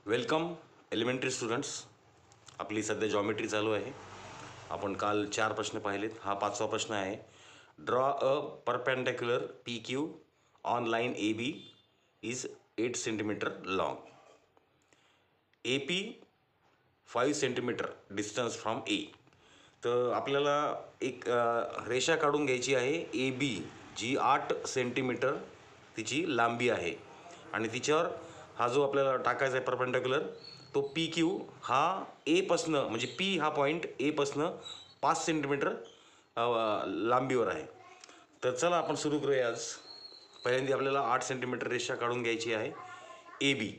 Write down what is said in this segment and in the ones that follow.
Welcome elementary students. आपली सध्या geometry चालू आहे. आपण काल 4 प्रश्न पाहिलेत. हा 5वा प्रश्न आहे. Draw a perpendicular P Q on line A B is 8 centimetre long. A P 5 centimetre distance from A. तर आपल्याला एक रेषा काढून घ्यायची आहे ए बी, जी 8 सेंटीमीटर तिची लांबी आहे आणि तिच्यावर हा जो आपल्याला टाकायचा आहे परपेंडिक्युलर, तो पी क्यू हा एपासनं, म्हणजे पी हा पॉईंट एपासनं 5 सेंटीमीटर लांबीवर आहे. तर चला आपण सुरू करूया. आज पहिल्यांदा आपल्याला 8 सेंटीमीटर रेषा काढून घ्यायची आहे ए बी.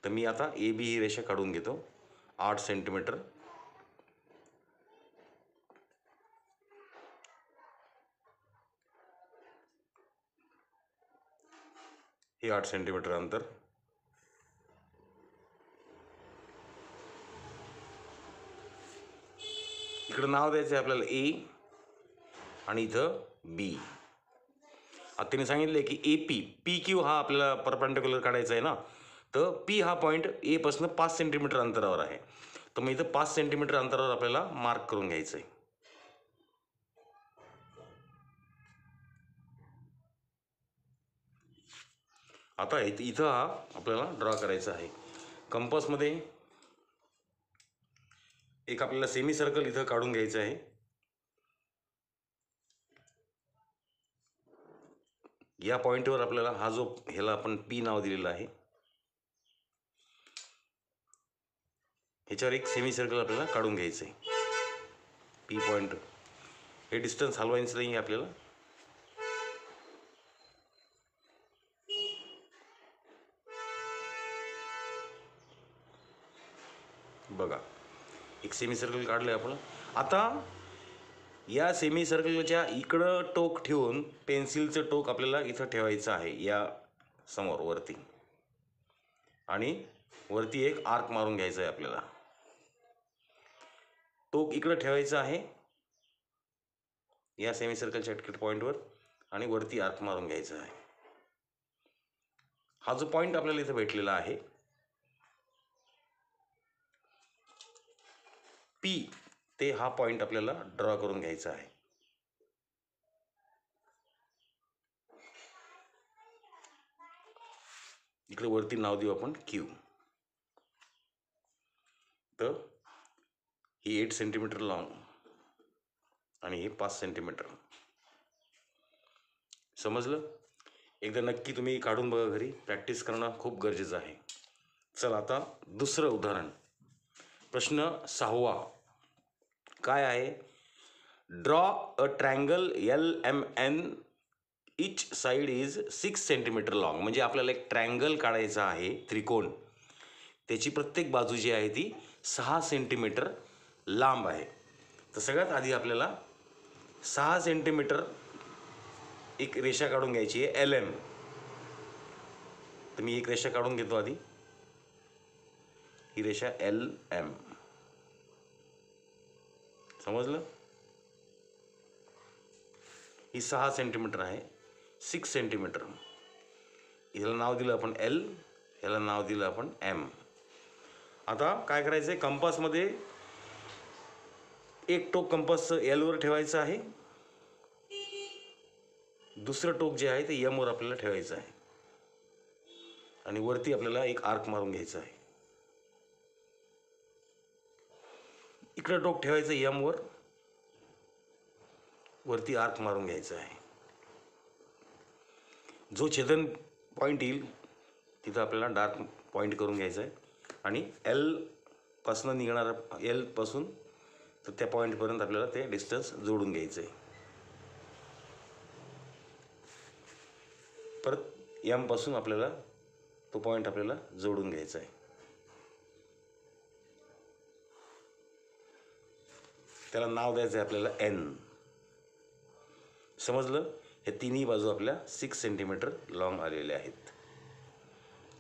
तर मी आता ए बी ही रेषा काढून घेतो 8 सेंटीमीटर. हे 8 सेंटीमीटर अंतर. इकडं नाव द्यायचं आहे आपल्याला ए आणि इथं बी. आता तिने सांगितले की ए पी, पी क्यू हा आपल्याला परपेंडिक्युलर काढायचा आहे ना, तर पी हा पॉईंट एपासून 5 सेंटीमीटर अंतरावर आहे. तर मग इथं 5 सेंटीमीटर अंतरावर आपल्याला मार्क करून घ्यायचं आहे. आता इथं हा आपल्याला ड्रॉ करायचा आहे. कंपासमध्ये एक आपल्याला सेमी सर्कल इथं काढून घ्यायचं आहे. या पॉईंटवर आपल्याला हा जो ह्याला आपण पी नाव दिलेलं आहे, ह्याच्यावर एक सेमी सर्कल आपल्याला काढून घ्यायचं आहे. पी पॉईंट हे डिस्टन्स हलवायचं नाही आपल्याला. बघा, एक सेमी सर्कल काढलं आहे आपण. आता या सेमी सर्कलच्या इकडं टोक ठेवून पेन्सिलचं टोक आपल्याला इथं ठेवायचं आहे या समोर वरती, आणि वरती एक आर्क मारून घ्यायचं आहे आपल्याला. टोक इकडं ठेवायचं आहे या सेमी सर्कलच्या पॉईंटवर आणि वरती आर्क मारून घ्यायचा आहे. हा जो पॉईंट आपल्याला इथं भेटलेला आहे पी, ते हा पॉईंट आपल्याला ड्रॉ करून घ्यायचा आहे. इकडे वरती नाव देऊ आपण क्यू. तर ही 8 सेंटीमीटर लॉंग आणि हे 5 सेंटीमीटर. समजलं? एकदा नक्की तुम्ही काढून बघा घरी. प्रॅक्टिस करणं खूप गरजेचं आहे. चला आता दुसरं उदाहरण. प्रश्न 6वा काय आहे? Draw a triangle LMN, each side is 6 centimetre long. म्हणजे आपल्याला एक ट्रायंगल काढायचा आहे, त्रिकोण. त्याची प्रत्येक बाजू जी आहे ती 6 सेंटीमीटर लांब आहे. तर सगळ्यात आधी आपल्याला 6 सेंटीमीटर एक रेषा काढून घ्यायची आहे LM. तर मी एक रेषा काढून घेतो आधी. ही रेषा LM. समजलं? ही 6 सेंटीमीटर आहे. 6 सेंटीमीटर. ह्याला नाव दिलं आपण L, ह्याला नाव दिलं आपण M. आता काय करायचं आहे? कंपासमध्ये एक टोक कंपासचं Lवर ठेवायचं आहे, दुसरं टोक जे आहे ते M वर आपल्याला ठेवायचं आहे, आणि वरती आपल्याला एक आर्क मारून घ्यायचं आहे. इकडं टोक ठेवायचं M वर, वरती आर्क मारून घ्यायचं आहे. जो छेदन पॉईंट येईल तिथं आपल्याला डार्क पॉईंट करून घ्यायचं आहे, आणि L पासून निघणारा L पासून तर त्या पॉईंटपर्यंत आपल्याला ते डिस्टन्स जोडून घ्यायचं आहे. परत M पासून आपल्याला तो पॉईंट आपल्याला जोडून घ्यायचा आहे. त्याला नाव द्यायचं आहे आपल्याला N. समजलं? हे तिन्ही बाजू आपल्या 6 सेंटीमीटर लॉंग आलेल्या आहेत.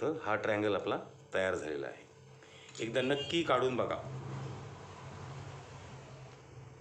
तर हा ट्रायंगल आपला तयार झालेला आहे. एकदा नक्की काढून बघा.